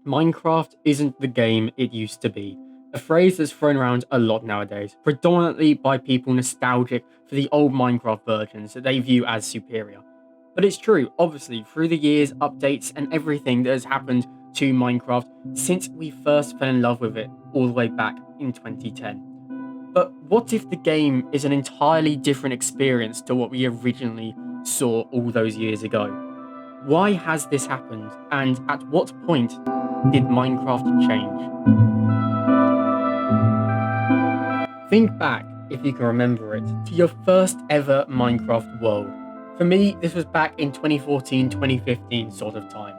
Minecraft isn't the game it used to be, a phrase that's thrown around a lot nowadays, predominantly by people nostalgic for the old Minecraft versions that they view as superior. But it's true, obviously, through the years, updates, and everything that has happened to Minecraft since we first fell in love with it all the way back in 2010. But what if the game is an entirely different experience to what we originally saw all those years ago? Why has this happened, and at what point did Minecraft change? Think back, if you can remember it, to your first ever Minecraft world. For me, this was back in 2014, 2015 sort of time.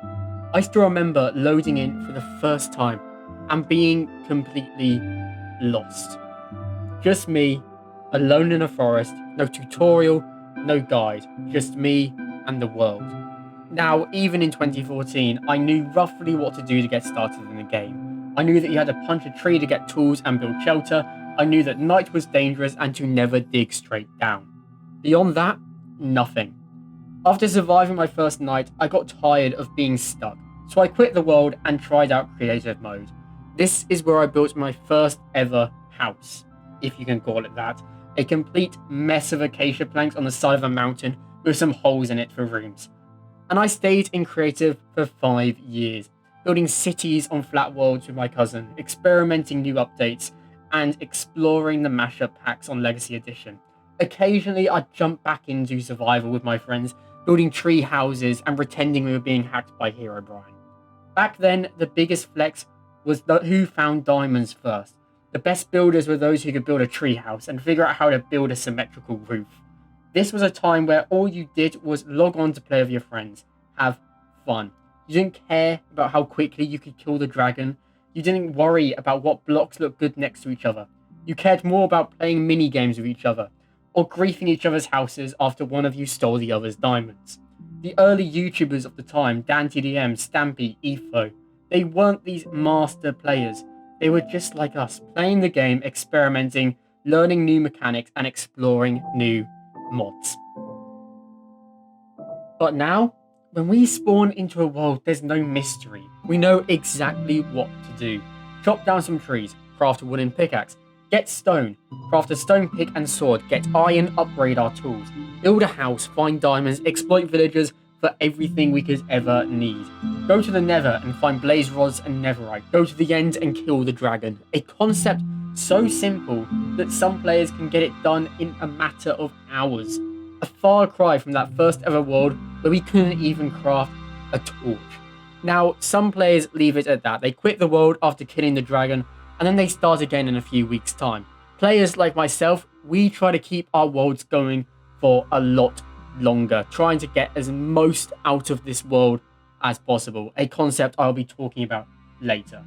I still remember loading in for the first time and being completely lost. Just me, alone in a forest, no tutorial, no guide, just me and the world. Now, even in 2014, I knew roughly what to do to get started in the game. I knew that you had to punch a tree to get tools and build shelter. I knew that night was dangerous and to never dig straight down. Beyond that, nothing. After surviving my first night, I got tired of being stuck, so I quit the world and tried out creative mode. This is where I built my first ever house, if you can call it that. A complete mess of acacia planks on the side of a mountain with some holes in it for rooms. And I stayed in creative for 5 years, building cities on flat worlds with my cousin, experimenting new updates, and exploring the mashup packs on Legacy Edition. Occasionally, I'd jump back into survival with my friends, building tree houses and pretending we were being hacked by Herobrine. Back then, the biggest flex was who found diamonds first. The best builders were those who could build a tree house and figure out how to build a symmetrical roof. This was a time where all you did was log on to play with your friends, have fun. You didn't care about how quickly you could kill the dragon. You didn't worry about what blocks looked good next to each other. You cared more about playing mini games with each other, or griefing each other's houses after one of you stole the other's diamonds. The early YouTubers of the time, DanTDM, Stampy, Etho, they weren't these master players. They were just like us, playing the game, experimenting, learning new mechanics, and exploring new mods. But now, when we spawn into a world, there's no mystery. We know exactly what to do. Chop down some trees, craft a wooden pickaxe, get stone, craft a stone pick and sword, get iron, upgrade our tools, build a house, find diamonds, exploit villagers for everything we could ever need. Go to the Nether and find blaze rods and netherite. Go to the end and kill the dragon. A concept so simple that some players can get it done in a matter of hours. A far cry from that first ever world where we couldn't even craft a torch. Now, some players leave it at that. They quit the world after killing the dragon, and then they start again in a few weeks' time. Players like myself, we try to keep our worlds going for a lot longer, trying to get as most out of this world as possible, a concept I'll be talking about later.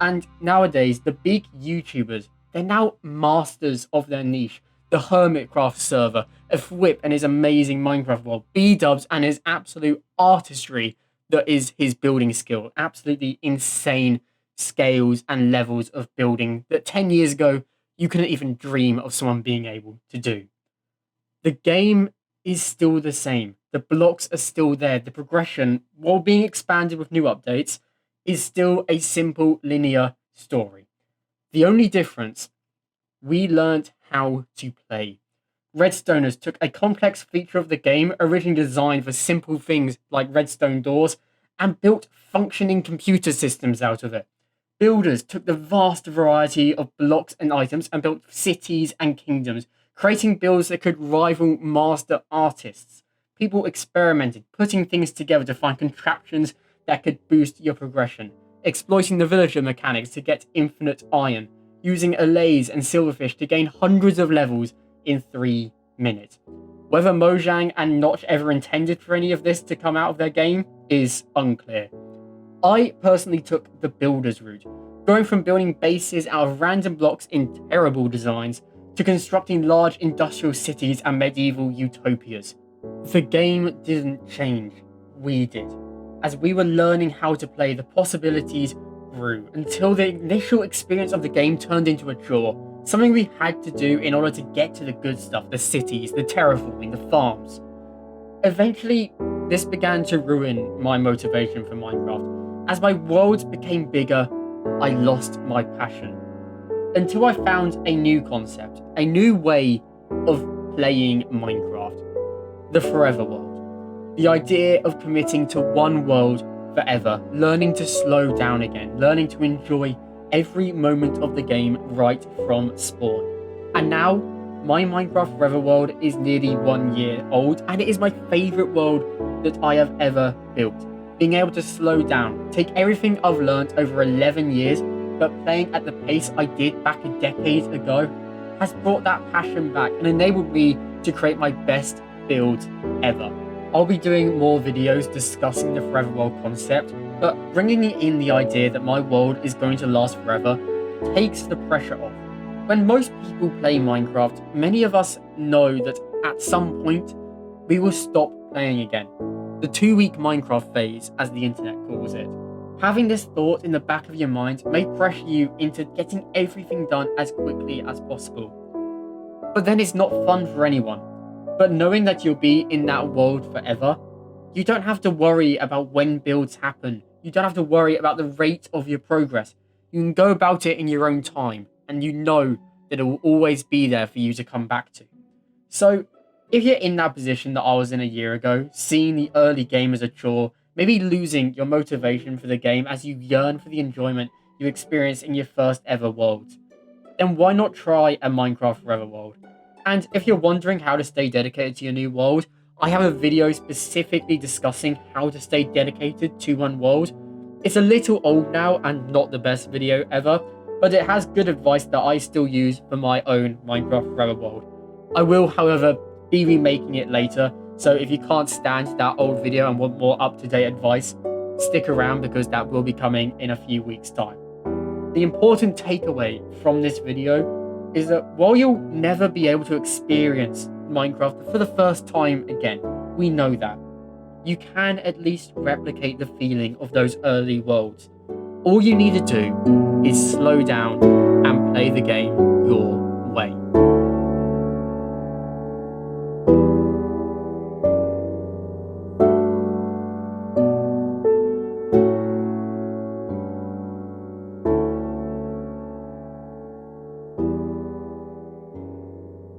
And nowadays, the big YouTubers, they're now masters of their niche. The Hermitcraft server, Fwhip and his amazing Minecraft world, B-Dubs and his absolute artistry that is his building skill. Absolutely insane scales and levels of building that 10 years ago, you couldn't even dream of someone being able to do. The game is still the same. The blocks are still there. The progression, while being expanded with new updates, is still a simple linear story. The only difference, we learned how to play. Redstoners took a complex feature of the game originally designed for simple things like redstone doors and built functioning computer systems out of it. Builders took the vast variety of blocks and items and built cities and kingdoms, creating builds that could rival master artists. People experimented, putting things together to find contraptions that could boost your progression, exploiting the villager mechanics to get infinite iron, using allays and silverfish to gain hundreds of levels in 3 minutes. Whether Mojang and Notch ever intended for any of this to come out of their game is unclear. I personally took the builder's route, going from building bases out of random blocks in terrible designs to constructing large industrial cities and medieval utopias. The game didn't change, we did. As we were learning how to play, the possibilities grew until the initial experience of the game turned into a chore, something we had to do in order to get to the good stuff, the cities, the terraforming, the farms. Eventually, this began to ruin my motivation for Minecraft. As my worlds became bigger, I lost my passion. Until I found a new concept, a new way of playing Minecraft. The Forever World. The idea of committing to one world forever, learning to slow down again, learning to enjoy every moment of the game right from spawn. And now, my Minecraft Forever world is nearly 1 year old, and it is my favourite world that I have ever built. Being able to slow down, take everything I've learned over 11 years, but playing at the pace I did back a decade ago, has brought that passion back and enabled me to create my best builds ever. I'll be doing more videos discussing the Forever World concept, but bringing in the idea that my world is going to last forever takes the pressure off. When most people play Minecraft, many of us know that at some point we will stop playing again. The 2-week Minecraft phase, as the internet calls it. Having this thought in the back of your mind may pressure you into getting everything done as quickly as possible. But then it's not fun for anyone. But knowing that you'll be in that world forever, you don't have to worry about when builds happen. You don't have to worry about the rate of your progress. You can go about it in your own time, and you know that it will always be there for you to come back to. So, if you're in that position that I was in a year ago, seeing the early game as a chore, maybe losing your motivation for the game as you yearn for the enjoyment you experienced in your first ever world, then why not try a Minecraft Forever world? And if you're wondering how to stay dedicated to your new world, I have a video specifically discussing how to stay dedicated to one world. It's a little old now and not the best video ever, but it has good advice that I still use for my own Minecraft Forever world. I will, however, be remaking it later, so if you can't stand that old video and want more up-to-date advice, stick around because that will be coming in a few weeks' time. The important takeaway from this video is that while you'll never be able to experience Minecraft for the first time again, we know that, you can at least replicate the feeling of those early worlds. All you need to do is slow down and play the game your way.